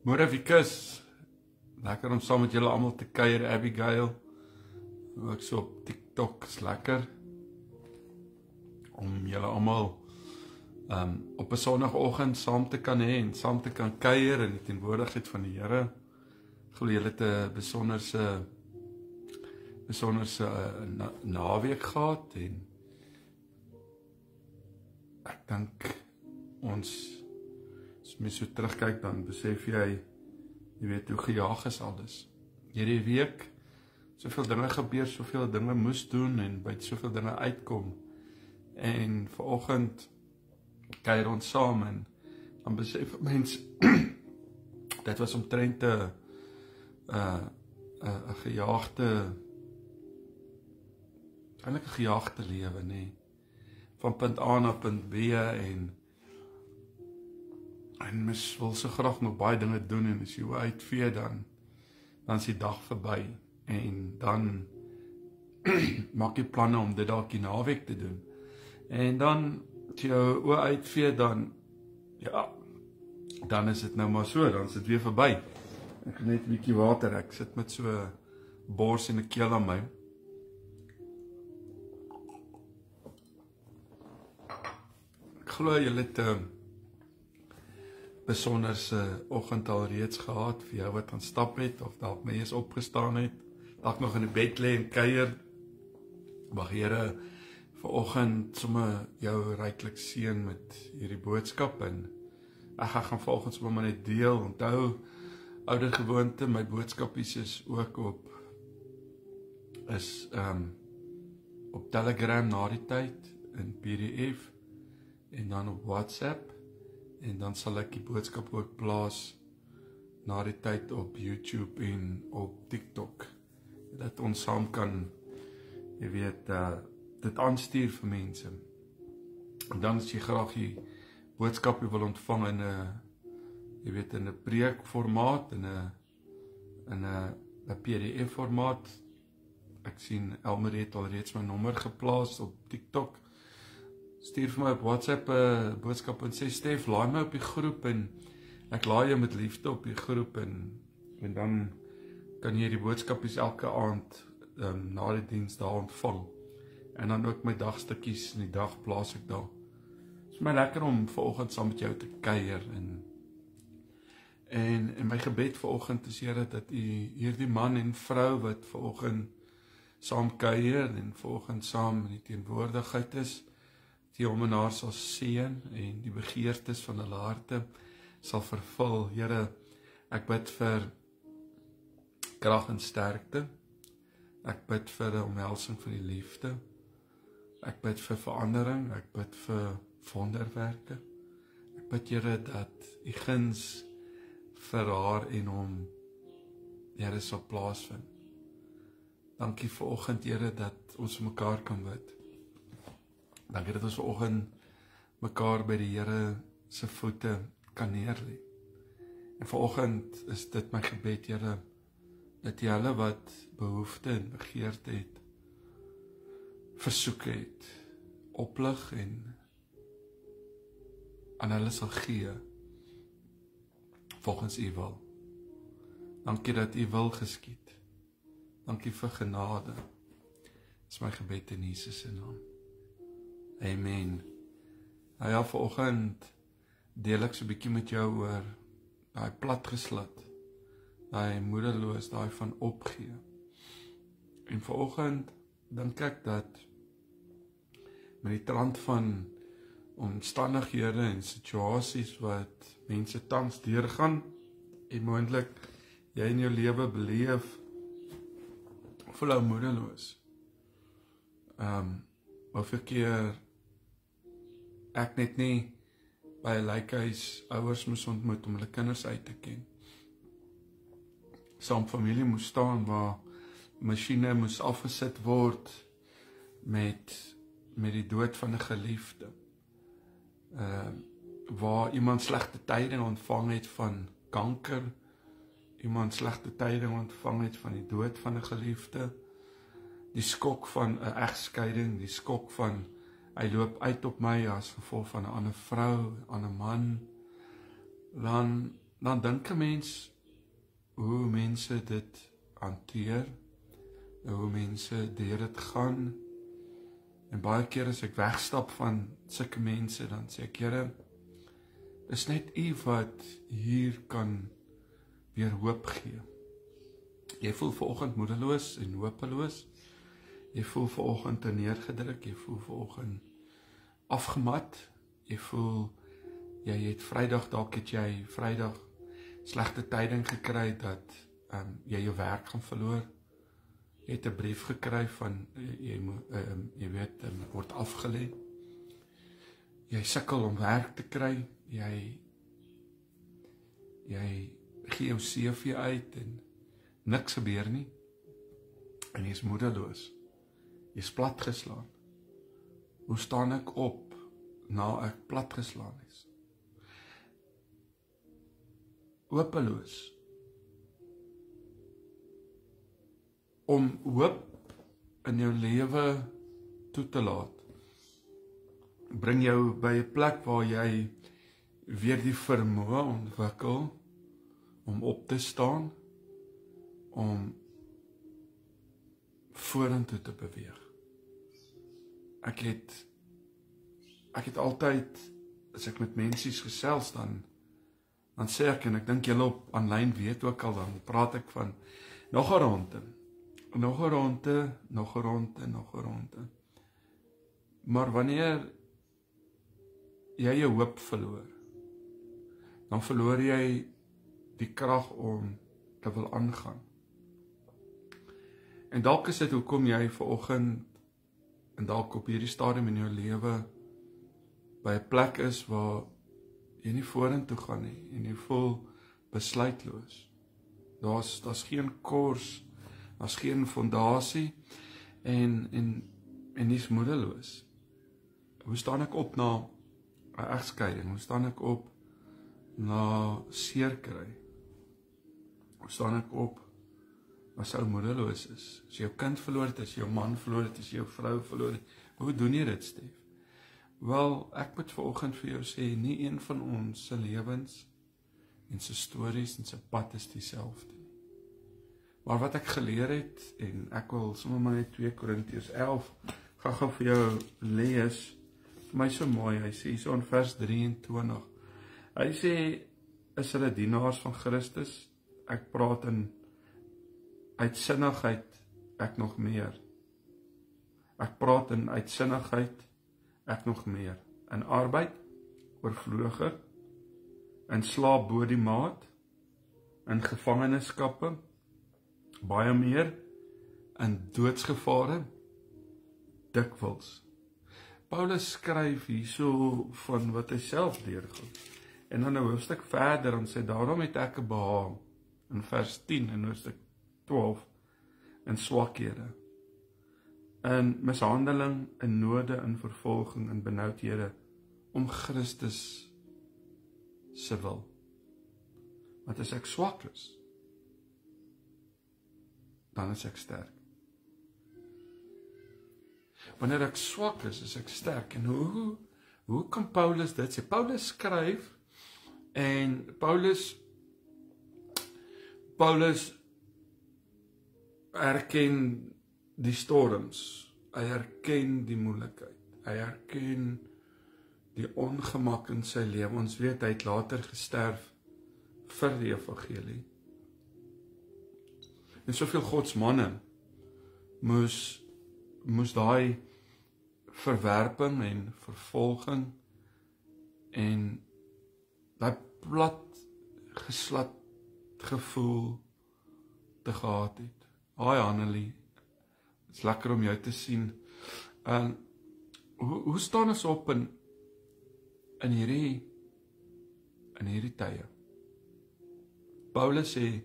Môre Wikus, lekker om saam met julle almal te kuier, Abigail. Ook so op TikTok is lekker om julle almal op 'n Sondagoggend saam te kan hê en saam te kan kuier in die teenwoordigheid van die Here. Ek glo julle het 'n besonderse naweek gehad en ek dink ons as mens so terugkyk, dan besef jy weet hoe gejaag is alles. Hierdie week, soveel dinge gebeur, soveel dinge moes doen en by soveel dinge uitkom. En vanoggend kuier ons saam en dan besef mens, dit was omtrent 'n gejaagde lewe, nê. Van punt A na punt B en mens wil so graag nog baie dinge doen en as jy uitvee dan is die dag verby en dan maak jy planne om dit dalk die naweek te doen. En dan as jy jou oë uitvee dan is dit nou maar so, dan is dit weer verby. Ek het net 'n bietjie water, ek sit met so 'n bors en 'n keel aan my. Ek glo julle het besonderse oggend al reeds gehad vir jou wat gaan stap het of dalk mee is opgestaan het, dalk nog in die bed lê en kuier. Mag Here vanoggend sommer jou ryklik seën met hierdie boodskap en ek gaan vanoggend sommer maar net deel. Onthou, ouer gewoonte, my boodskapies is ook op Telegram na die tyd in PDF en dan op WhatsApp. En dan sal ek die boodskap ook plaas na die tyd op YouTube en op TikTok. Dat ons saam kan, jy weet, dit aanstuur vir mense. En dan as jy graag die boodskap wil ontvang in 'n preekformaat, in 'n PDF formaat. Ek sien Elmer het alreeds my nommer geplaas op TikTok. Stuur vir my op WhatsApp 'n boodskap en sê Stef, laai my op die groep en ek laai jou met liefde op die groep en dan kan jy die boodskapies elke aand na die diens daar ontvang. En dan ook my dagstukkies in die dag plaas ek daar. Dit is my lekker om vanoggend saam met jou te kuier en my gebed vanoggend is Here dat U hierdie man en vrou wat vanoggend saam kuier en vanoggend saam in die teenwoordigheid is, die hom en haar sal seën en die begeertes van hulle harte sal vervul. Here, ek bid vir krag en sterkte. Ek bid vir 'n omhelsing van die liefde. Ek bid vir verandering. Ek bid vir wonderwerke. Ek bid Here dat U guns vir haar en hom, Here, sal plaasvind. Dankie vir oggend, Here, dat ons vir mekaar kan bid. Dankie dat ons vanoggend mekaar by die Here se voete kan neerlê. En vanoggend is dit my gebed, Here, dat jy hulle wat behoefte en begeerte het, versoek het, oplig en aan hulle sal gee volgens U wil. Dankie dat U wil geskied. Dankie vir genade. Dis my gebed in Jesus se naam. Amen. Nou ja, vanoggend deel ek so 'n bietjie met jou oor daai platgeslat, daai moedeloos, daai van opgee. En vanoggend dink ek dat met die trant van omstandighede en situasies wat mense tans deurgaan en moontlik jy in jou lewe beleef, voel jy moedeloos. Hoeveel keer ek net nie by 'n lijkhuis ouers moes ontmoet om hulle kinders uit te ken. Saam familie moes staan waar masjiene moes afgesit word met die dood van 'n geliefde. Waar iemand slegte tyding ontvang het van kanker, iemand slegte tyding ontvang het van die dood van 'n geliefde, die skok van 'n egskeiding, die skok van hy loop uit op my as gevolg van 'n ander vrou, 'n ander man, dan dink 'n mens hoe mense dit hanteer, hoe mense deur dit gaan. En baie keer as ek wegstap van sulke mense, dan sê ek, Here, dis net U wat hier kan weer hoop gee. Jy voel vanoggend moedeloos en hopeloos. Jy voel vanoggend neergedruk, jy voel vanoggend afgemat. Jy voel jy het Vrydag, dalk het jy Vrydag slegte tyding gekry dat jy jou werk gaan verloor. Jy het 'n brief gekry van jy weet, word afgelê. Jy sukkel om werk te kry. Jy gee jou CV uit en niks gebeur nie. En jy is moedeloos. Jy is platgeslaan. Hoe staan ek op na ek platgeslaan is? Hopeloos. Om hoop in jou lewe toe te laat, bring jou by 'n plek waar jy weer die vermoë ontwikkel om op te staan, om vorentoe te beweeg. Ek het altyd, as ek met mensies gesels, dan sê ek, en ek dink julle op aanlyn weet ook al, dan praat ek van nog 'n ronde. Nog 'n ronde, nog 'n ronde, nog 'n ronde. Maar wanneer jy jou hoop verloor, dan verloor jy die krag om te wil aangaan. En dalk is dit hoekom jy vanoggend en dalk op hierdie stadium in jou lewe by 'n plek is waar jy nie vorentoe gaan nie en jy voel besluitloos. Daar's geen kors, daar's geen fondasie en jy's moedeloos. Hoe staan ek op na 'n egskeiding? Hoe staan ek op na seer kry? Hoe staan ek op as ou moedeloos is? As jy jou kind verloor het, as jy jou man verloor het, as jy jou vrou verloor het, hoe doen jy dit, Stef? Wel, ek moet vanoggend vir jou sê, nie een van ons se lewens en se stories en se pad is dieselfde nie. Maar wat ek geleer het, en ek wil sommer maar net 2 Korintiërs 11 gou vir jou lees, vir my so mooi. Hy sê so in vers 23, hy sê, is hulle dienaars van Christus? Ek praat in uitsinnigheid, ek nog meer. Ek praat in uitsinnigheid, ek nog meer. In arbeid, oorvloeger, in slaap bo die maat, in gevangenskappe, baie meer, in doodsgevare, dikwels. Paulus skryf hierso van wat hy self deurgaan. En dan 'n hoofstuk verder, en sê, daarom het ek 'n behaag, in vers 10, in hoofstuk 12, in swakhede, in mishandeling, in node, in vervolging, in benoudhede, om Christus se wil. Want as ek swak is, dan is ek sterk. Wanneer ek swak is ek sterk. En hoe kan Paulus dit sê? Paulus skryf, en Paulus erken die storms, hy erken die moeilikheid, hy erken die ongemak in sy lewe. Ons weet, hy het later gesterf vir die evangelie. En soveel godsmanne moes daai verwerping en vervolging en daai plat geslat gevoel te gehad het. Haai Annelie, het is lekker om jou te sien. Hoe staan ons op in hierdie tye? Paulus sê,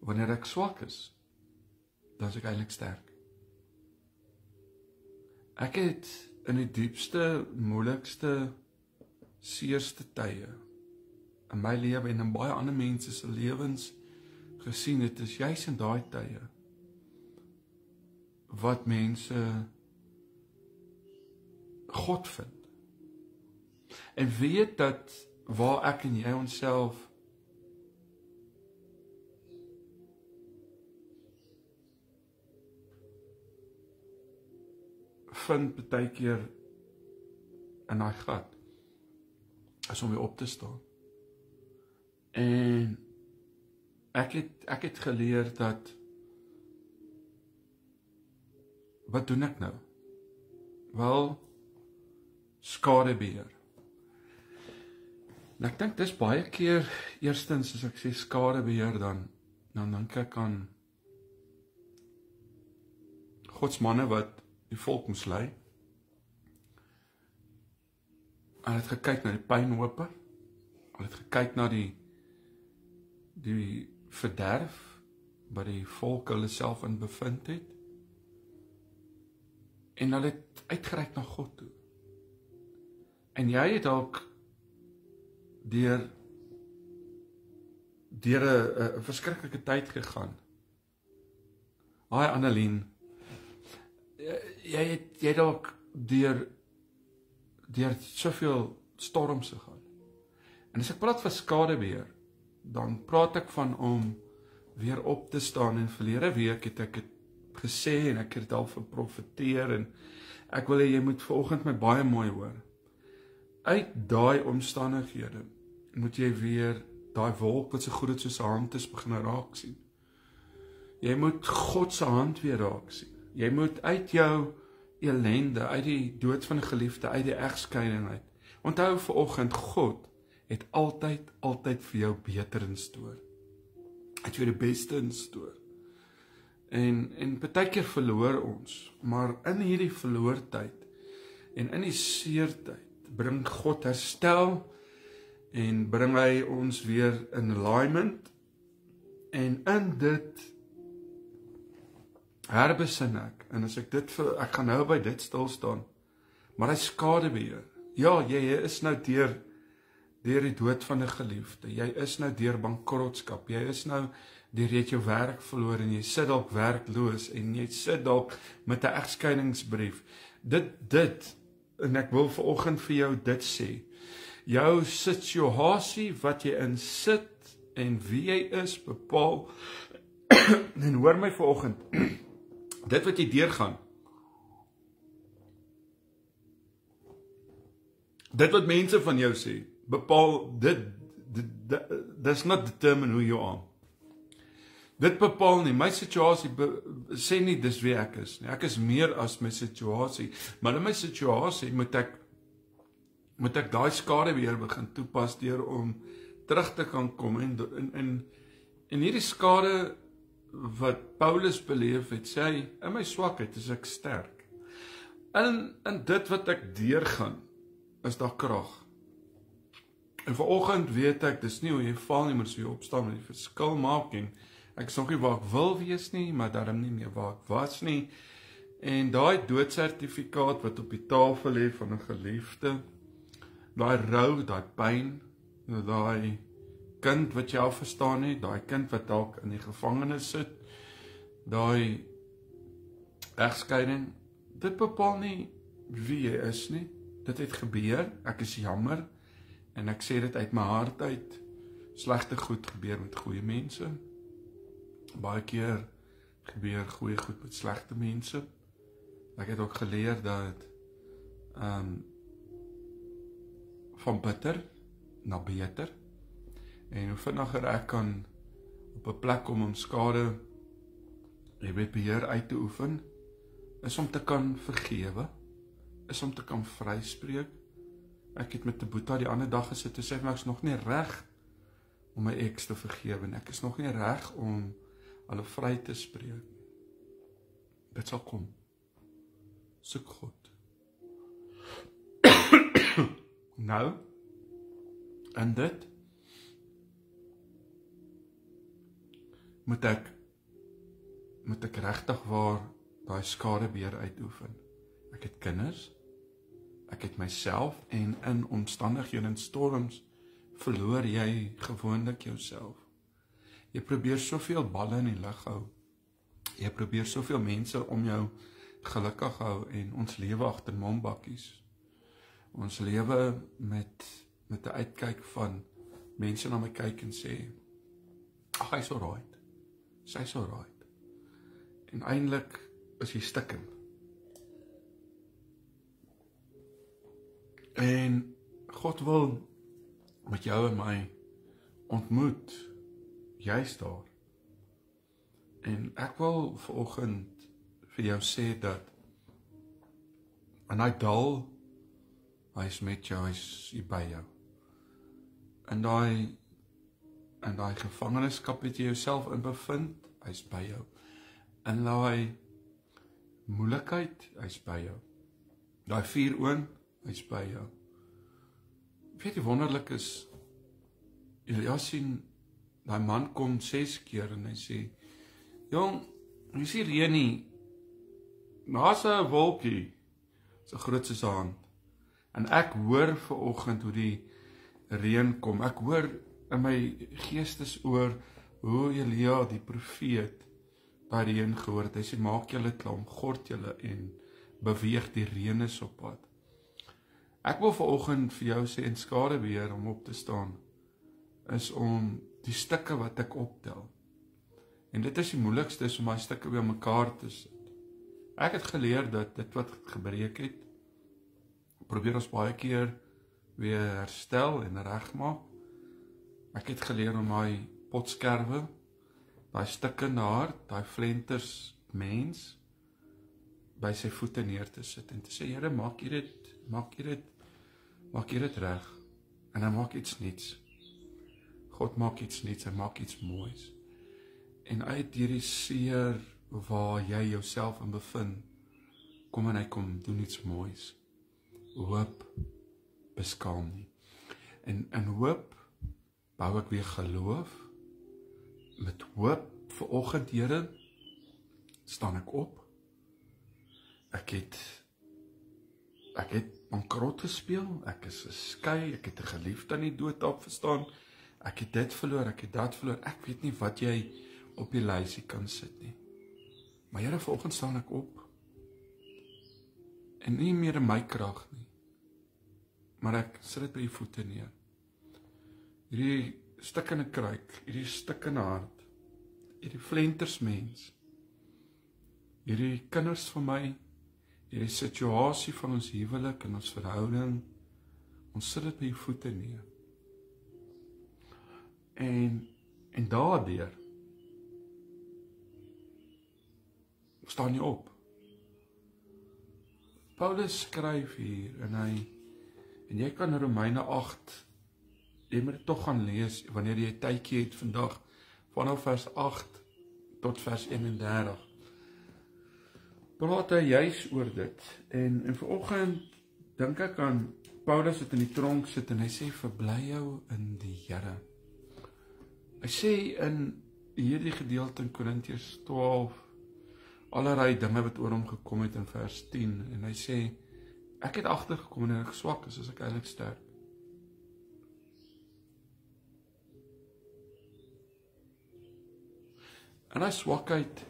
wanneer ek swak is, dan is ek eintlik sterk. Ek het in die diepste, moeilikste, seerste tye in my lewe en in baie ander mense se lewens gesien, het is juis in daai tye wat mense God vind. En weet dat waar ek en jy onsself vind baie keer in daai gat, is om weer op te staan. En ek het geleer dat, wat doen ek nou? Wel, skadebeheer. En ek dink dis baie keer, eerstens as ek sê skadebeheer, dan dink ek aan godsmanne wat die volk moes lei. Hulle het gekyk na die pynhope, hulle het gekyk na die verderf wat die volk hulle self in bevind het, en hulle het uitgereik na God toe. En jy het dalk deur 'n verskriklike tyd gegaan. Haai Annelien, jy het dalk deur soveel storms gegaan. En as ek praat van skadebeheer, dan praat ek van om weer op te staan. En verlede week het ek het gesê, en ek het al verprofeteer, en ek wil hê jy moet vanoggend my baie mooi hoor. Uit daai omstandighede moet jy weer daai wolk wat so goed het soos 'n hand is begin raak sien. Jy moet God se hand weer raak sien. Jy moet uit jou ellende, uit die dood van 'n geliefde, uit die egskeiding uit. Onthou vanoggend, God het altyd vir jou beter in stoor. Hy het vir die beste in stoor. En baie keer verloor ons, maar in hierdie verloortyd en in die seertyd bring God herstel en bring hy ons weer in alignment, en in dit herbesin ek, en as ek ek gaan nou by dit stil staan, maar hy skadebeheer. Ja, jy is nou deur die dood van 'n geliefde, jy is nou deur bankrotskap, jy is nou deur jy het jou werk verloor, en jy sit dalk werkloos, en jy sit dalk met 'n egskeidingsbrief. Dit, en ek wil vanoggend vir jou dit sê, jou situasie wat jy in sit, en wie jy is, bepaal, en hoor my vanoggend, dit wat jy deurgaan, dit wat mense van jou sê, bepaal, does not determine who you are. Dit bepaal nie, my situasie sê nie dis wie ek is nie. Ek is meer as my situasie, maar in my situasie moet ek daai skadebeheer begin toepas deur om terug te kan kom, en hierdie skade wat Paulus beleef het, sê hy, in my swakheid is ek sterk. In dit wat ek deurgaan, is daar krag. En vanoggend weet ek, dis nie hoe jy val nie, maar dis hoe jy opstaan en die verskil maak, en ek is nog nie waar ek wil wees nie, maar daarom nie meer waar ek was nie, en daai doodsertifikaat wat op die tafel lê van 'n geliefde, daai rou, daai pyn, daai kind wat jy al verstaan het, daai kind wat dalk in die gevangenis sit, daai egskeiding, dit bepaal nie wie jy is nie. Dit het gebeur, ek is jammer, en ek sê dit uit my hart uit, slegte goed gebeur met goeie mense, baie keer gebeur goeie goed met slegte mense. Ek het ook geleer dat van bitter na beter, en hoe vinniger ek kan op 'n plek kom om skade, jy weet, beheer uit te oefen, is om te kan vergewe, is om te kan vryspreek. Ek het met 'n boeta die ander dag gesit en sê, ek is nog nie reg om my ex te vergewe, en ek is nog nie reg om hulle vry te spreek. Dit sal kom. Soek God. Nou, in dit moet ek regtig waar daai skadebeheer uitoefen. Ek het kinders, ek het myself, en in omstandighede en storms verloor jy gewoonlik jouself. Jy probeer soveel balle in die lug hou. Jy probeer soveel mense om jou gelukkig hou, en ons lewe agter mombakkies. Ons lewe met 'n uitkyk van mense na my kyk en sê, ag, hy's alright. Sy's alright. En eintlik is jy stikkend. En God wil met jou en my ontmoet, juist daar. En ek wil vanoggend vir jou sê dat in hy dal, hy is met jou, hy is hier by jou. In daai gevangenskap wat jy jouself in bevind, hy is by jou. In daai moeilikheid, hy is by jou. Daai vuuroond, hy is by jou. Weet jy wonderlik is, Elia sien, daai man kom 6 keer en hy sê, jong, jy sien reën nie, daar's 'n wolkie, so groot soos 'n hand. En ek hoor vanoggend hoe die reën kom. Ek hoor in my geestesoor hoe Elia die profeet daai reën gehoor het. Hy sê maak julle klaar, gord julle en beweeg, die reën is op pad. Ek wil vanoggend vir jou sê en skade weer om op te staan is om die stukke wat ek optel. En dit is die moeilikste is om my stukke by mekaar te sit. Ek het geleer dat dit wat gebreek het, probeer ons baie keer weer herstel en regmaak. Ek het geleer om my potskerwe, daai stukke in die hart, daai flenters mens, by sy voete neer te sit en te sê, Here, maak jy dit reg, en hy maak iets niets. God maak iets niets, hy maak iets moois. En uit hierdie seer waar jy jouself in bevind, kom en hy kom doen iets moois. Hoop beskaam nie. En in hoop bou ek weer geloof. Met hoop vanoggend, Here, staan ek op. Ek het bankrot gespeel, ek is geskei, ek het 'n geliefde aan die dood opgestaan, ek het dit verloor, ek het dat verloor, ek weet nie wat jy op die lysie kan sit nie. Maar Here, vanoggend staan ek op, en nie meer in my krag nie, maar ek sit dit by die voete neer. Hierdie stuk in 'n kruik, hierdie stuk in 'n hart, hierdie flenters mens, hierdie kinders van my, hierdie situasie van ons huwelik en ons verhouding, ons sit dit by die voete neer. En daardeur staan jy op. Paulus skryf hier en jy kan Romeine 8, jy moet dit tog gaan lees wanneer jy tydjie het vandag, vanaf vers 8 tot vers 31. Praat hy juis oor dit. En vanoggend dink ek aan Paulus wat in die tronk sit en hy sê verbly jou in die Here. Hy sê in hierdie gedeelte in Korintiërs 12 allerlei dinge wat oor hom gekom het in vers 10 en hy sê ek het agtergekom en ek swak is as ek eintlik sterk. En hy swakheid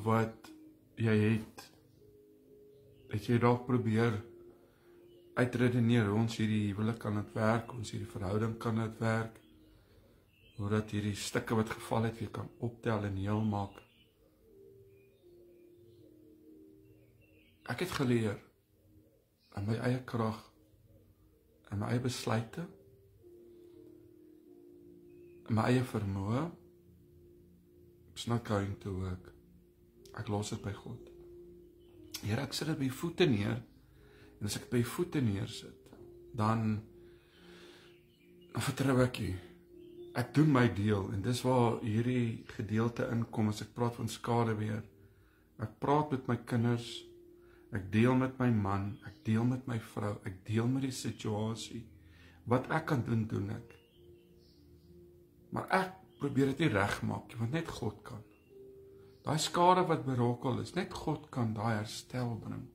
wat jy het jy dalk probeer uitredeneer hoe ons hierdie huwelik kan dit werk, ons hierdie verhouding kan dit werk, hoe dat hierdie stukke wat geval het weer kan optel en heel maak. Ek het geleer in my eie krag, in my eie besluite, in my eie vermoë, it's not going to work. Ek los dit by God. Here, ek sit dit by voete neer, en as ek by voete neersit, dan vertrou ek U. Ek doen my deel, en dis waar hierdie gedeelte inkom, as ek praat van skade weer. Ek praat met my kinders, ek deel met my man, ek deel met my vrou, ek deel met die situasie. Wat ek kan doen, doen ek. Maar ek probeer dit nie regmaak, want net God kan. Daai skade wat berokken is, net God kan daai herstel bring.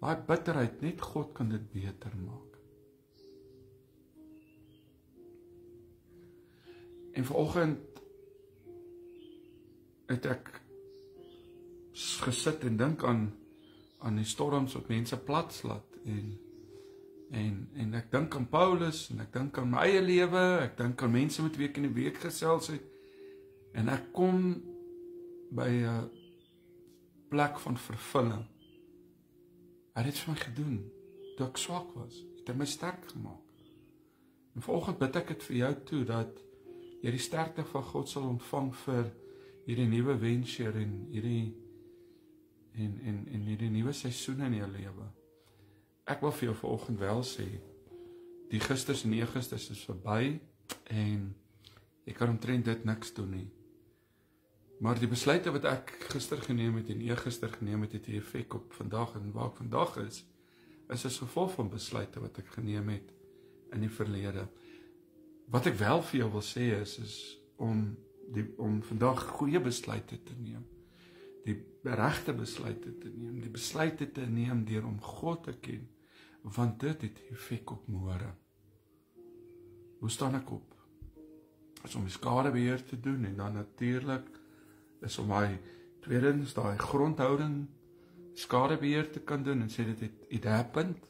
Daai bitterheid, net God kan dit beter maak. En vanoggend het ek gesit en dink aan die storms wat mense platslaat en ek dink aan Paulus en ek dink aan my eie lewe, ek dink aan mense met wie ek in die week gesels het en ek kom by 'n plek van vervulling. Hy het dit vir my gedoen. toe ek swak was. Het hy my sterk gemaak. En vanoggend bid ek dit vir jou toe, dat jy die sterkte van God sal ontvang vir hierdie nuwe wensjare en hierdie nuwe seisoen in jou lewe. Ek wil vir jou vanoggend wel sê, die Augustus en Augustus is verby en jy kan omtrent dit niks doen nie. Maar die besluite wat ek gister geneem het en eergister geneem het, het 'n effek op vandag en waar ek vandag is as gevolg van besluite wat ek geneem het in die verlede. Wat ek wel vir jou wil sê is om vandag goeie besluite te neem, die regte besluite te neem, die besluite te neem deur om God te ken, want dit het effek op môre. Hoe staan ek op? Is om die skadebeheer te doen en dan natuurlik is om tweedens daai grondhouding skadebeheer te kan doen en sê dit it happened.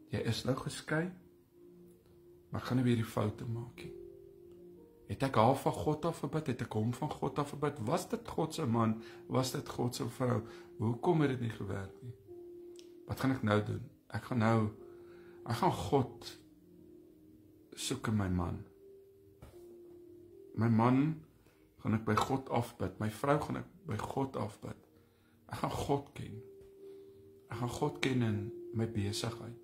Jy is nou geskei, maar ek gaan nie weer die foute maak nie. Het ek haar van God af verbid? Het ek hom van God af verbid? Was dit God se man? Was dit God se vrou? Hoekom het dit nie gewerk nie? Wat gaan ek nou doen? Ek gaan God soek in my man. My man gaan ek by God afbid. My vrou gaan ek by God afbid. Ek gaan God ken. Ek gaan God ken in my besigheid.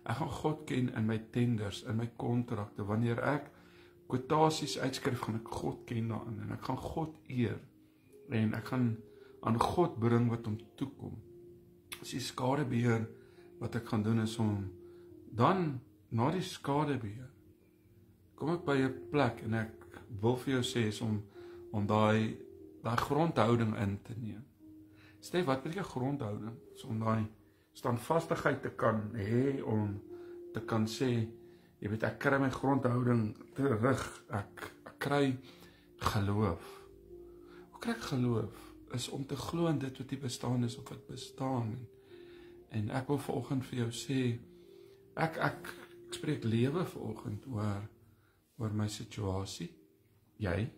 Ek gaan God ken in my tenders, in my kontrakte. Wanneer ek kwotasies uitskryf, gaan ek God ken daarin en ek gaan God eer en ek gaan aan God bring wat hom toekom. As die skadebeheer wat ek gaan doen is om dan na die skadebeheer kom ek by 'n plek en ek wil vir jou sê is om daai grondhouding in te neem. Sê wat beteken grondhouding? So om daai standvastigheid te kan hê, om te kan sê, jy weet, ek kry my grondhouding terug, ek kry geloof. Hoe kry ek geloof? Is om te glo in dit wat nie bestaan is of wat bestaan. En ek wil vanoggend vir jou sê, ek spreek lewe vanoggend oor my situasie. Jy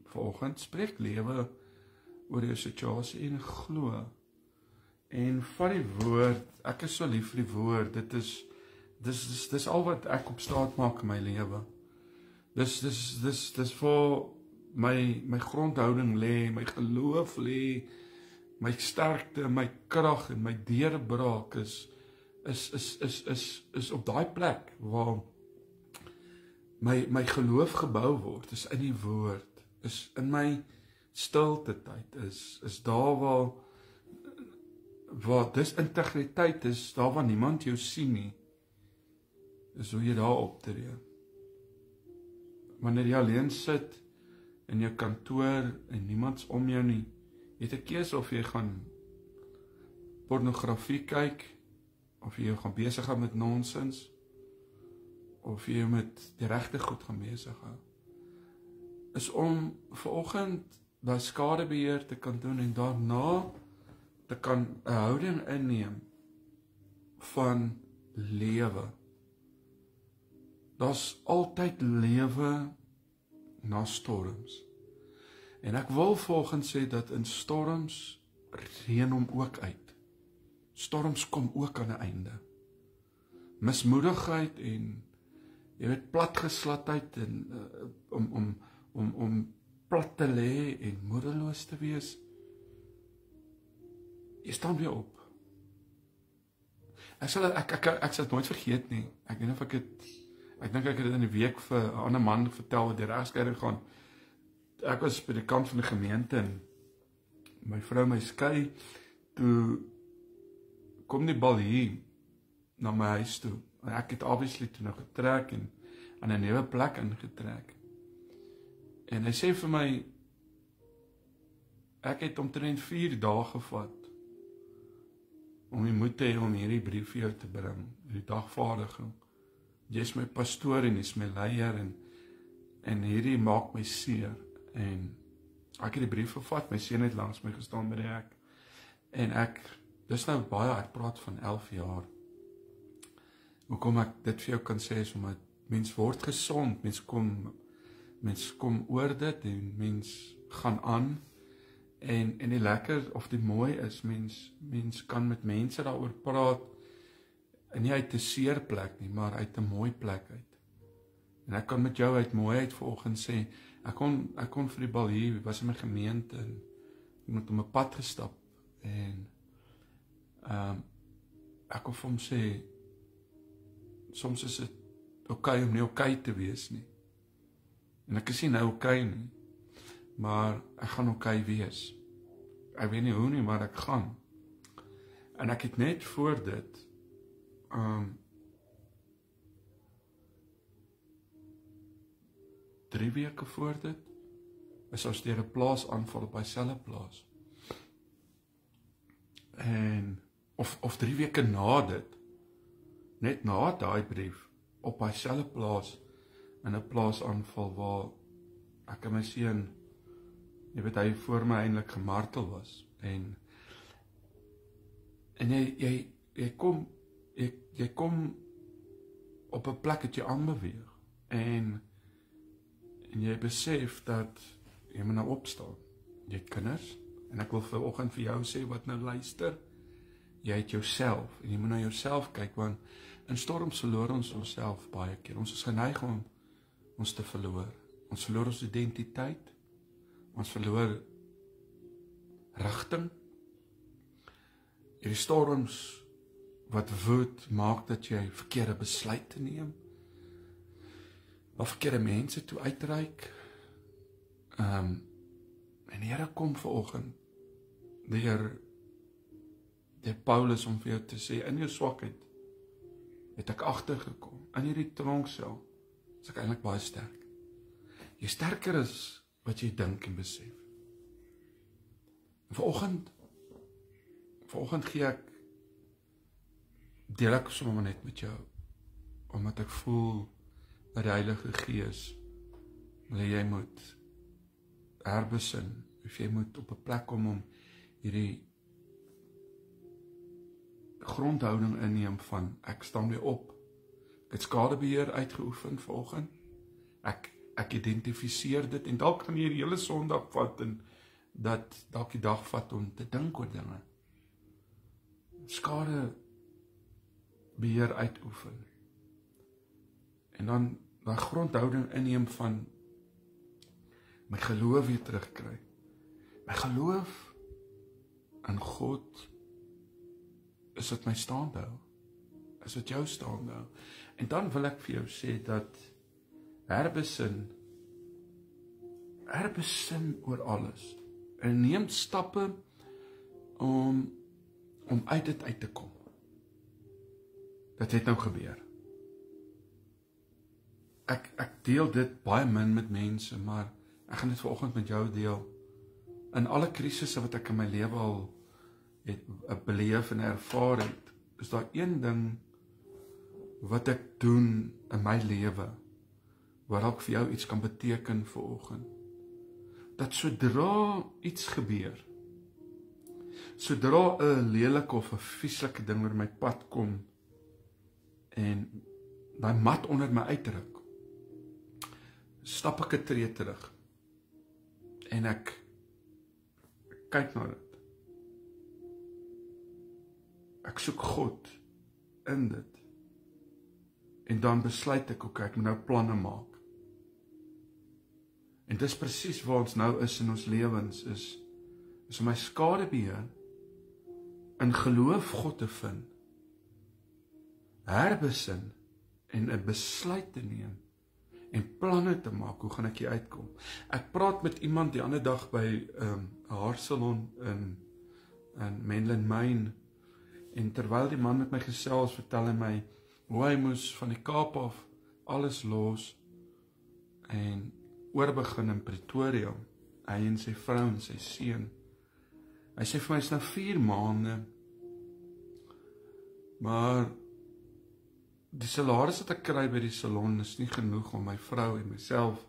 vanoggend spreek lewe oor jou situasie en glo. En van die woord, ek is so lief vir die woord, dis al wat ek op staat maak in my lewe. Dis vir my grondhouding lê, my geloof lê, my sterkte, my krag en my deurbraak is op daai plek waar my geloof gebou word, is in die woord, is in my stilte tyd, is daar waar dis integriteit is, daar waar niemand jou sien nie, is hoe jy daar optree. Wanneer jy alleen sit in jou kantoor en niemand's om jou nie, jy het 'n keuse of jy gaan pornografie kyk, of jy gaan besig hou met nonsens, of jy met die regte goed gaan besig hou. Is om vanoggend daai skadebeheer te kan doen en daarna te kan 'n houding inneem van lewe. Daar's altyd lewe na storms. En ek wil volgens sê dat in storms reën hom ook uit. Storms kom ook aan 'n einde. Mismoedigheid en jy weet platgeslatheid en om plat te lê en moedeloos te wees. Jy staan weer op. Ek sal dit nooit vergeet nie. Ek weet of ek dink ek het dit in die week vir 'n ander man vertel wat die regskeiding gaan. Ek was by die kant van die gemeente en my vrou my skei, toe kom die bal hier na my huis toe. En ek het obviously toe nou getrek en aan 'n nuwe plek ingetrek. En hy sê vir my, ek het omtrent 4 dae gevat om die moed te hê om hierdie brief vir jou te bring, die dagvaardiging. Jy is my pastoor en jy is my leier en hierdie maak my seer. En ek het die brief gevat, my seun het langs my gestaan by die hek. En dis nou baie, ek praat van 11 jaar. Hoekom ek dit vir jou kan sê is omdat mens word gesond, mens kom oor dit en mens gaan aan. En die lekker of die mooi is, mens kan met mense daaroor praat En nie uit 'n seer plek nie, maar uit 'n mooi plek uit. En ek kan met jou uit mooiheid vanoggend sê, ek kon vir die bal hier, was in my gemeente en ek moet op 'n pad gestap en ek kon vir hom sê, soms is dit oukei om nie oukei te wees nie. En ek is nie nou oukei nie, maar ek gaan oukei wees. Ek weet nie hoe nie, maar ek gaan. En ek het net voor dit 3 weke voor dit is ons deur 'n plaasaanval op dieselfde plaas. En of 3 weke na dit, net na daai brief, op dieselfde plaas, in 'n plaasaanval waar ek en my seun, jy weet, hy voor my eintlik gemartel was. En jy kom op 'n plek dat jy aanbeweeg en jy besef dat jy moet nou opstaan. Jy het kinders en ek wil vanoggend vir jou sê wat nou luister. Jy het jouself en jy moet na jouself kyk, want in storms verloor ons onsself baie keer. Ons is geneig om ons te verloor. Ons verloor ons identiteit. Ons verloor rigting. Hierdie storms wat woed maak dat jy verkeerde besluite neem, of verkeerde mense toe uitreik. En die Here kom vanoggend deur Paulus om vir jou te sê, in jou swakheid het ek agtergekom. In hierdie tronksel is ek eintlik baie sterk. Jy sterker is wat jy dink en besef. En vanoggend deel ek sommer net met jou, omdat ek voel dat die Heilige Gees wil jy moet herbesin, of jy moet op 'n plek kom om hierdie grondhouding inneem van ek staan weer op. Ek het skadebeheer uitgeoefen vanoggend. Ek identifiseer dit en dalk gaan jy die hele Sondag vat en dat dalk die dag vat om te dink oor dinge. Skadebeheer uitoefen. En dan daai grondhouding inneem van my geloof weer terugkry. My geloof in God is wat my staande hou. Is wat jou staande hou. En dan wil ek vir jou sê dat herbesin oor alles. En neem stappe om uit dit uit te kom. Dit het nou gebeur. Ek deel dit baie min met mense, maar ek gaan dit vanoggend met jou deel. In alle krisisse wat ek in my lewe al het beleef en ervaar het, is daar een ding wat ek doen in my lewe, wat ook vir jou iets kan beteken vanoggend. Dat sodra iets gebeur, sodra 'n lelike of 'n vieslike ding oor my pad kom, en daai mat onder my uitdruk, stap ek 'n tree terug, en ek kyk na dit. Ek soek God in dit. En dan besluit ek, ek moet nou planne maak. En dis presies waar ons nou is in ons lewens, is om my skadebeheer in geloof God te vind, herbesin en 'n besluit te neem en planne te maak, hoe gaan ek hier uitkom? Ek praat met iemand die ander dag by 'n haarsalon in Menlyn Myn, en terwyl die man met my gesels, vertel hy my hoe hy moes van die Kaap af alles los en oorbegin in Pretoria, hy en sy vrou en sy seun. Hy sê vir my, is nou 4 maande, maar die salaris wat ek kry by die salon is nie genoeg om my vrou en myself,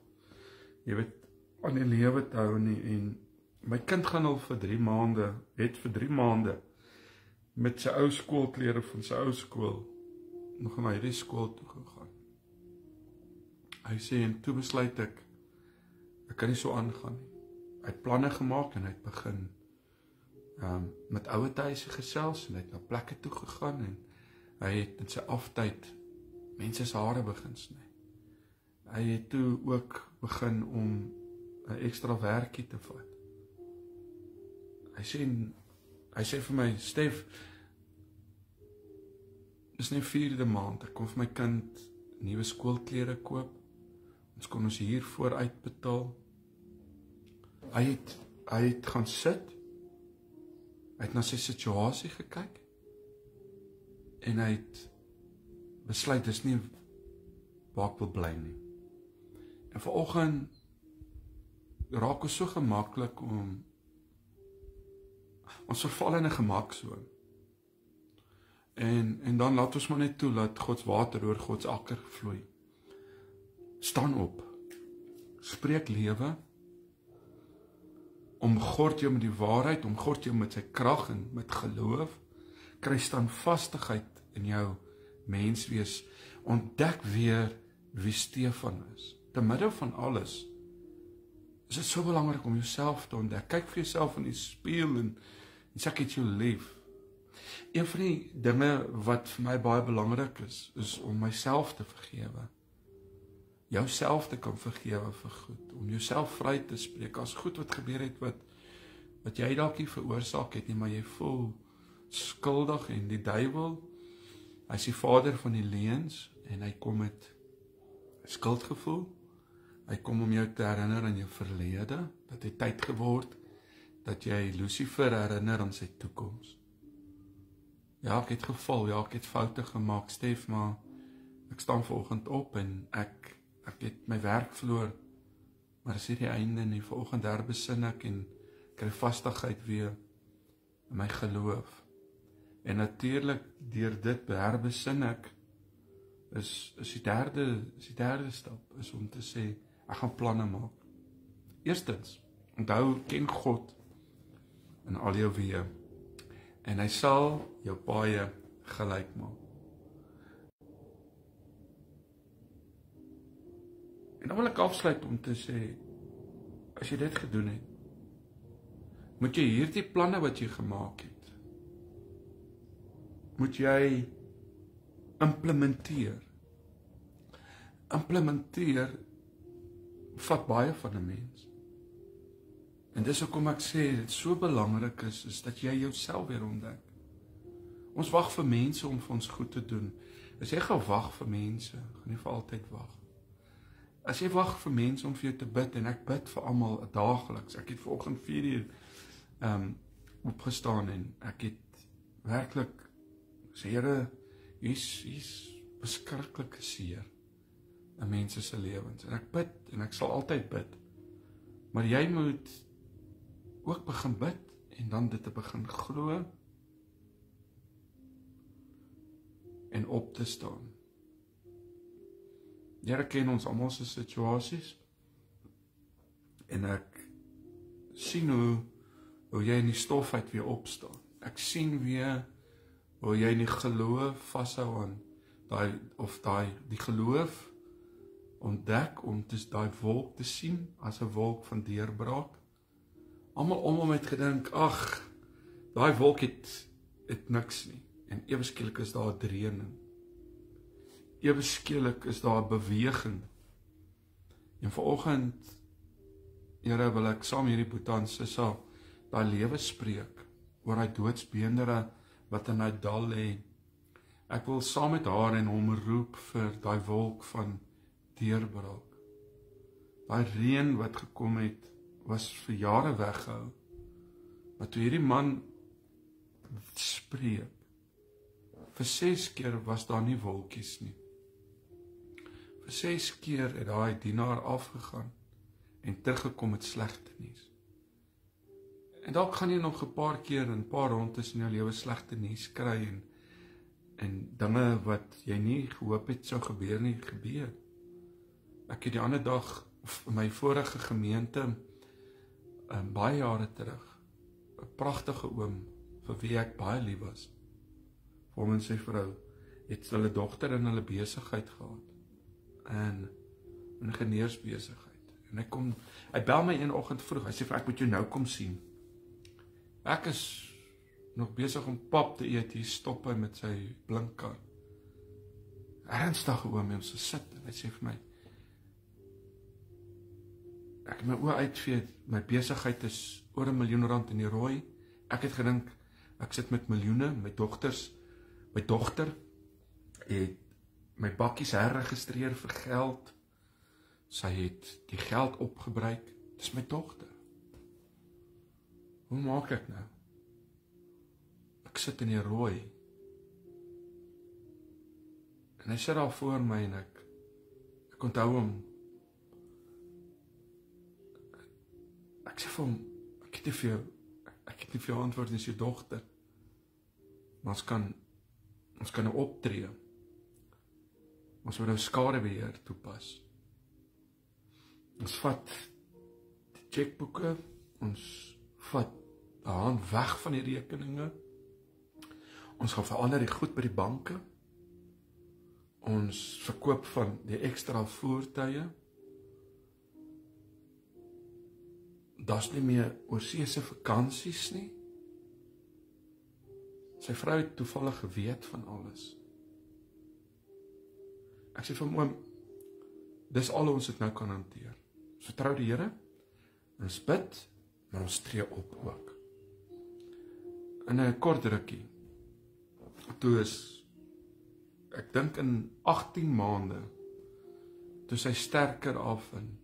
jy weet, aan die lewe te hou nie, en my kind gaan al vir 3 maande, met sy ou skoolklere van sy ou skool, nog na hierdie skool toe gegaan. Hy sê, en toe besluit ek kan nie so aangaan nie. Hy het planne gemaak en hy het begin met ouer huise gesels en hy het na plekke toe gegaan en Hy het in sy aftyd mense se hare begin sny. Hy het toe ook begin om 'n ekstra werkie te vat. Hy sê vir my, Stef, dis nie 4de maand, ek kon vir my kind nuwe skoolklere koop, ons kon ons huur vooruit betaal. Hy het gaan sit, hy het na sy situasie gekyk, en hy het besluit, dis nie waar ek wil bly nie. En vanoggend raak ons so gemaklik om ons verval in 'n gemaksoon. En dan laat ons maar net toe dat Gods water oor Gods akker vloei. Staan op, spreek lewe, omgord jou met die waarheid, omgord jou met sy krag en met geloof, kry standvastigheid in jou menswees, ontdek weer wie Stefan is. Te midde van alles is dit so belangrik om jouself te ontdek. Kyk vir jouself in die spieël en sê ek het jou lief. Een van die dinge wat vir my baie belangrik is om myself te vergewe. Jouself te kan vergewe vir goed, om jouself vry te spreek as goed wat gebeur het wat jy dalk nie veroorsaak het nie, maar jy voel skuldig en die duiwel, hy is die vader van die leuns en hy kom met skuldgevoel. Hy kom om jou te herinner aan jou verlede, dat hy tyd geword, dat jy Lucifer herinner aan sy toekoms. Ja, ek het geval, ja, ek het foute gemaak, Stef, maar ek staan vanoggend op en ek het my werk verloor, maar is hier die einde nie. Vanoggend herbesin ek en kry vastigheid weer in my geloof. En natuurlik deur dit herbesin ek is die derde stap is om te sê ek gaan planne maak. Eerstens, onthou, ken God in al jou weë en hy sal jou paaie gelyk maak. En dan wil ek afsluit om te sê, as jy dit gedoen het, moet jy hierdie planne wat jy gemaak het, moet jy implementeer. Implementeer vat baie van 'n mens. En dis hoekom ek sê, dit so belangrik is dat jy jouself weer ontdek. Ons wag vir mense om vir ons goed te doen. As jy gaan wag vir mense, gaan jy vir altyd wag. As jy wag vir mense om vir jou te bid, en ek bid vir almal daagliks, ek het vanoggend 4 uur opgestaan en ek het werklik sê, Here, hier's beskrikkelike seer in mense se lewens. En ek bid en ek sal altyd bid. Maar jy moet ook begin bid en dan dit te begin glo en op te staan. Here ken ons almal se situasies en ek sien hoe jy in die stof uit weer opstaan. Ek sien weer hoe jy in die geloof vashou aan die geloof ontdek om daai wolk te sien as 'n wolk van deurbraak. Almal om hom het gedink, ag, daai wolk het niks nie. En ewe skielik is daar 'n dreuning. Ewe skielik is daar 'n beweging. En vanoggend, Here, wil ek saam hierdie Boeta en Sissa daai lewe spreek oor hy doodsbeendere wat in hy dal lê. Ek wil saam met haar en hom roep vir daai wolk van deurbraak. Daai reën wat gekom het, was vir jare weggehou. Maar toe hierdie man spreek, vir 6 keer was daar nie wolkies nie. Vir 6 keer het daai dienaar afgegaan en teruggekom met slegte nuus. En dalk gaan jy nog 'n paar keer en 'n paar rondes in jou lewe slegte nuus kry en dinge wat jy nie gehoop het sou gebeur nie, gebeur. Ek het die ander dag in my vorige gemeente baie jare terug 'n pragtige oom vir wie ek baie lief was. Vir hom en sy vrou het hulle dogter in hulle besigheid gehad en 'n ingenieursbesigheid. En hy bel my een oggend vroeg. Hy sê vir ek moet jou nou kom sien. Ek is nog besig om pap te eet. Hier stop hy met sy blinkkar. ernstige oom mee om so sit, en hy sê vir my, ek het my oë uitvee, my besigheid is oor R1 miljoen in die rooi, ek het gedink, ek sit met miljoene, my dogter het my bakkies herregistreer vir geld, sy het die geld opgebruik, dis my dogter. Hoe maak ek nou? Ek sit in die rooi, en hy sit daar voor my, en ek onthou hom, ek sê vir hom, ek het nie vir jou antwoord, dis jou dogter, maar ons kan nou optree, ons moet nou skadebeheer toepas, ons vat die checkboeke, ons vat die hand weg van die rekeninge, ons gaan verander die goed by die banke, ons verkoop van die ekstra voertuie, daar's nie meer oorseese vakansies nie, sy vrou het toevallig geweet van alles. Ek sê vir hom, oom, dis al ons het nou kan hanteer. Ons vertrou die Here, ons bid, maar ons tree op ook. In 'n kort rukkie, toe is, ek dink in 18 maande, toe sy sterker af en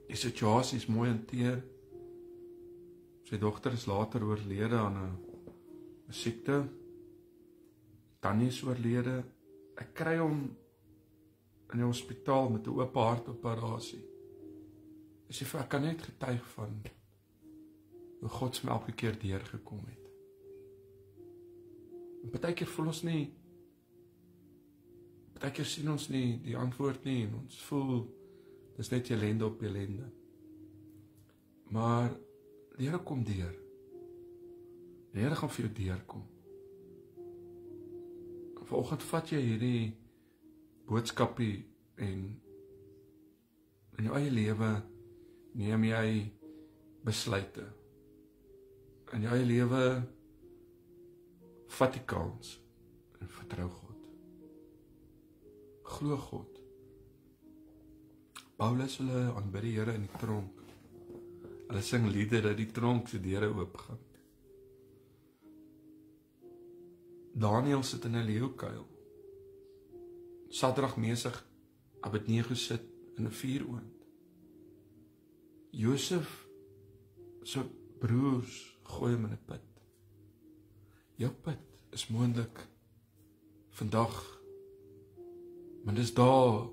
die situasie is mooi hanteer. Sy dogter is later oorlede aan 'n siekte. Tannie is oorlede. Ek kry hom in die hospitaal met 'n oop hartoperasie. Ek kan net getuig van hoe God my elke keer deurgekom het. En partykeer voel ons nie, partykeer sien ons nie die antwoord nie, en ons voel dis net ellende op ellende. Maar die Here kom deur. Die Here gaan vir jou deurkom. Vanoggend vat jy hierdie boodskapie en in jou eie lewe neem jy besluite. In jou eie lewe vat die kans en vertrou God. Glo God. Paulus, hulle aanbid die Here in die tronk. Hulle sing liedere dat die tronk se deure oopgaan. Daniël sit in 'n leeukuil. Sadrag, Mesach, Abednego sit in 'n vuuroond. Josef se broers gooi hom in 'n put. Jou put is moontlik vandag, maar dis daar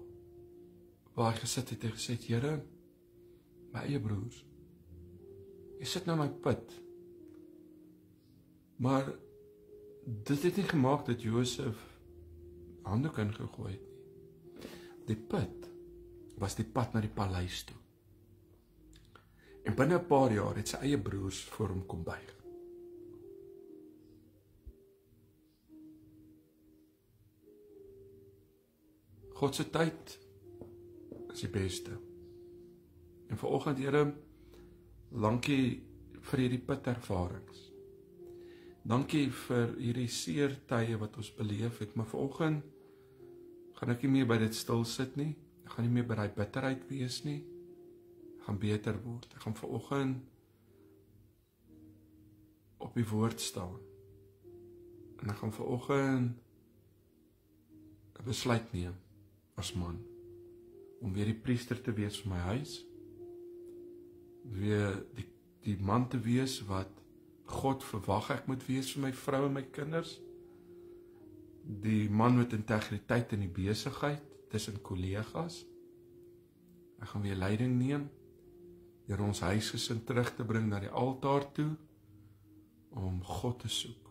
waar hy gesit het en gesê, Here, my eie broers, jy sit nou in my put. Maar dit het nie gemaak dat Josef handdoek ingegooi het nie. Die put was die pad na die paleis toe. En binne 'n paar jaar het sy eie broers voor hom kom buig. God se tyd is die beste. En vanoggend, Here, dankie vir hierdie put-ervarings. Dankie vir hierdie seer tye wat ons beleef het, maar vanoggend gaan ek nie meer by dit stil sit nie. Ek gaan nie meer by daai bitterheid wees nie. Ek gaan beter word. Ek gaan vanoggend op die woord staan. En ek gaan vanoggend 'n besluit neem as man om weer die priester te wees vir my huis. Weer die man te wees wat God verwag ek moet wees vir my vrou en my kinders. Die man met integriteit in die besigheid, tussen kollegas. Ek gaan weer leiding neem, deur ons huisgesin terug te bring na die altaar toe, om God te soek.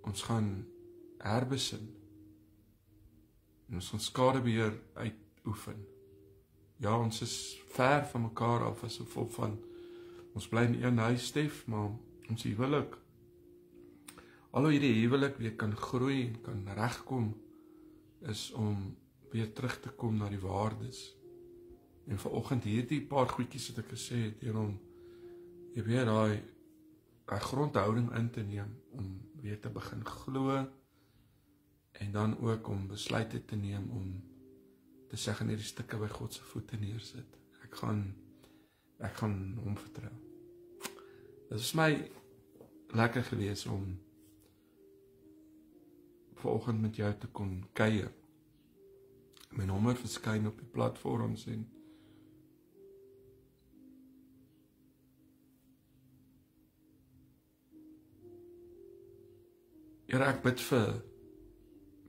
Ons gaan herbesin, en ons gaan skadebeheer uitoefen. Ja, ons is ver van mekaar af, as gevolg van ons bly in een huis, Stef, maar ons huwelik, alhoewel hierdie huwelik weer kan groei en kan regkom, is om weer terug te kom na die waardes. En vanoggend hierdie paar goedjies wat ek gesê het, hier om weer daai grondhouding in te neem, om weer te begin glo En dan ook om besluite te neem om te sê gaan hierdie stukke by God se voete neersit. Ek gaan hom vertrou. Dit is my lekker gewees om vanoggend met jou te kon kuier. My nommer verskyn op die platforms en Here, ek bid vir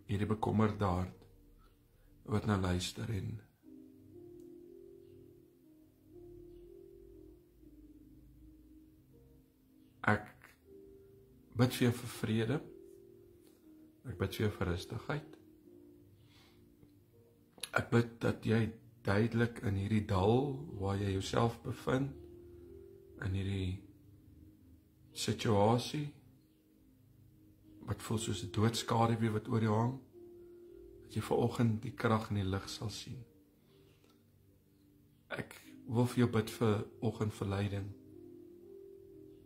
hierdie bekommerde hart wat nou luister en ek bid vir jou vir vrede. Ek bid vir jou vir rustigheid. Ek bid dat jy duidelik in hierdie dal waar jy jouself bevind, in hierdie situasie wat voel soos 'n doodskaduwee wat oor jou hang, dat jy vanoggend die krag en die lig sal sien. Ek wil vir jou bid vir oggendverleiding,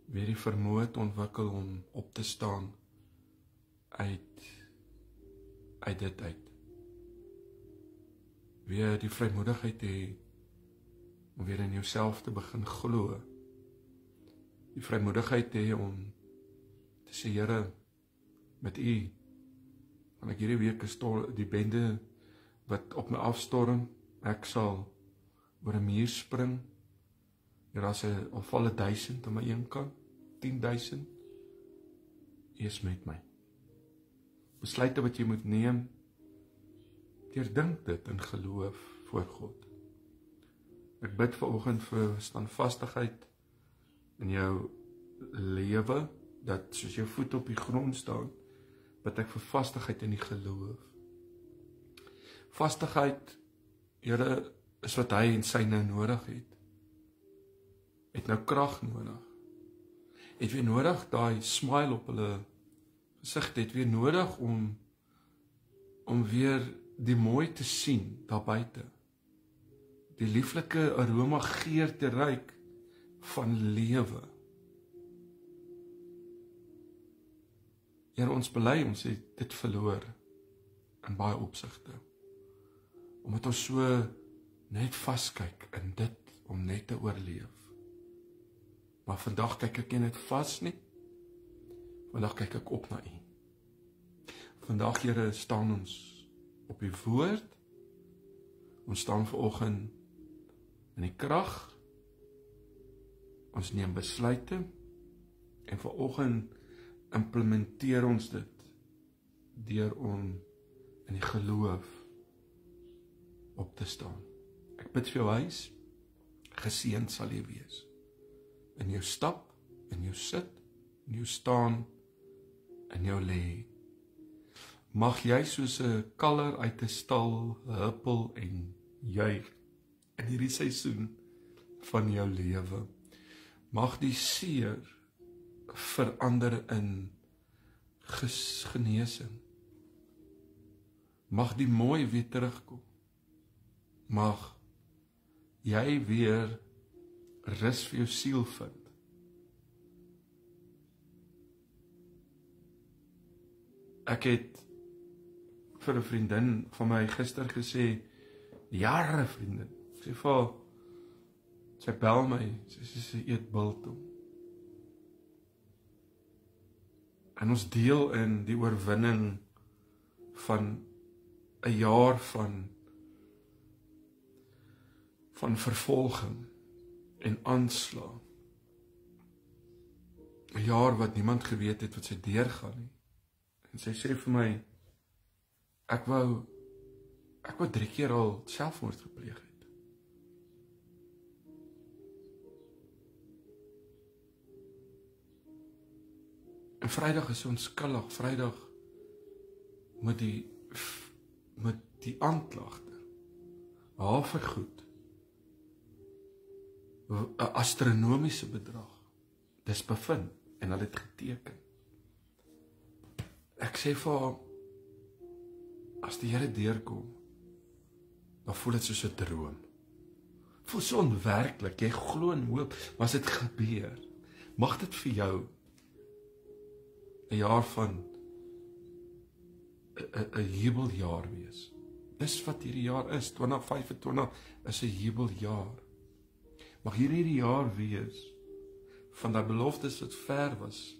weer die vermoë te ontwikkel om op te staan uit dit uit. Weer die vrymoedigheid te hê om weer in jouself te begin glo. Die vrymoedigheid te hê om te sê, Here, met U gaan ek hierdie week die bende wat op my afstorm, ek sal oor 'n muur spring. Here, as al val 1000 aan my een kant, 10.000, U is met my. Besluite wat jy moet neem, deurdink dit in geloof voor God. Ek bid vanoggend vir standvastigheid in jou lewe, dat soos jou voet op die grond staan, bid ek vir vastigheid in die geloof. Vastigheid, Here, is wat hy en sy nou nodig het. Het nou krag nodig. Het weer nodig daai smile op hulle gesigte, het weer nodig om weer die mooi te sien daar buite. Die lieflike aroma geur te ruik van lewe. Here, ons bely, ons het dit verloor in baie opsigte. Omdat ons so net vaskyk in dit om net te oorleef. Maar vandag kyk ek nie net vas nie. Vandag kyk ek op na U. Vandag, Here, staan ons op die woord. Ons staan vanoggend in die krag. Ons neem besluite en vanoggend implementeer ons dit deur om in die geloof op te staan. Ek bid vir jou huis, geseënd sal jy wees. In jou stap, in jou sit, in jou staan, in jou lê. Mag jy soos 'n kalver uit 'n stal huppel en juig in hierdie seisoen van jou lewe. Mag die seer verander in genesing. Mag die mooi weer terugkom. Mag jy weer rus vir jou siel vind. Ek het vir 'n vriendin van my gister gesê, jare vriendin, ek sê vir haar, sy bel my, sy eet biltong. En ons deel in die oorwinning van 'n jaar van vervolging en aanslag. 'n Jaar wat niemand geweet het wat sy deurgaan nie. En sy sê vir my, ek wou 3 keer al selfmoord gepleeg het. En Vrydag is onskuldig, Vrydag met die aanklagte, haar vergoed, 'n astronomiese bedrag, dis bevind, en hulle het geteken. Ek sê vir haar, as die Here deurkom, dan voel dit soos 'n droom. Voel so onwerklik, jy glo en hoop, maar as dit gebeur, mag dit vir jou 'n jaar van 'n jubeljaar wees. Dis wat hierdie jaar is, 2025 is 'n jubeljaar. Mag hierdie jaar wees van daai beloftes wat ver was,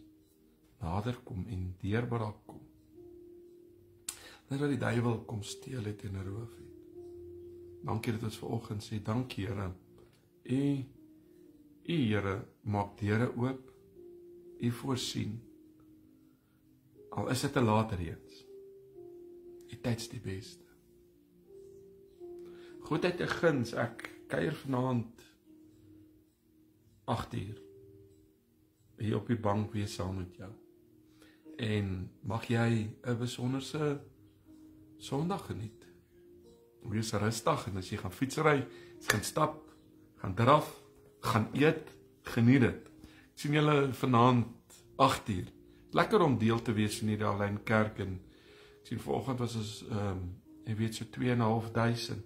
nader kom en deurbraak kom. Net wat die duiwel kom steel het en roof het. Dankie dat ons vanoggend sê, dankie Here. U Here maak deure oop, U voorsien. Al is dit te laat reeds. Die tyd's die beste. Goedheid en guns, ek kuier vanaand 8:00 hier op die bank wees saam met jou. En mag jy 'n besonderse Sondag geniet. Wees rustig en as jy gaan fietsry, gaan stap, gaan draf, gaan eet, geniet dit. Ek sien julle vanaand 8:00. Lekker om deel te wees van hierdie aanlyn kerk en ek sien vanoggend was ons jy weet so 2.500.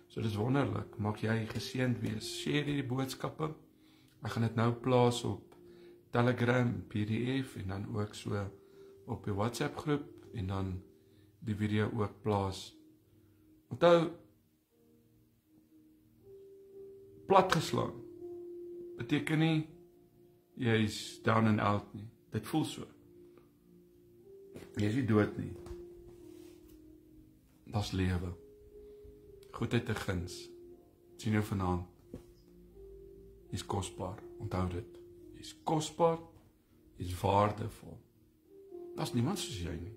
So dis wonderlik. Mag jy geseënd wees. Share hierdie boodskappe. Ek gaan dit nou plaas op Telegram, PDF en dan ook so op die WhatsApp groep en dan die video ook plaas. Onthou, platgeslaan beteken nie jy is down and out nie. Dit voel so. Jy is nie dood nie. Dis lewe. Goedheid te guns. Sien jou vanaand. Jy's kosbaar. Onthou dit. Jy's kosbaar. Jy's waardevol. Daar's niemand soos jy nie.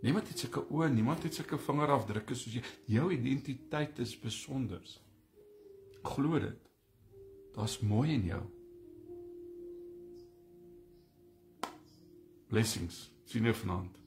Niemand het sulke oë, niemand het sulke vingerafdrukke soos jy. Jou identiteit is besonders. Glo dit. Daar's mooi in jou. Blessings. Sien jou vanaand.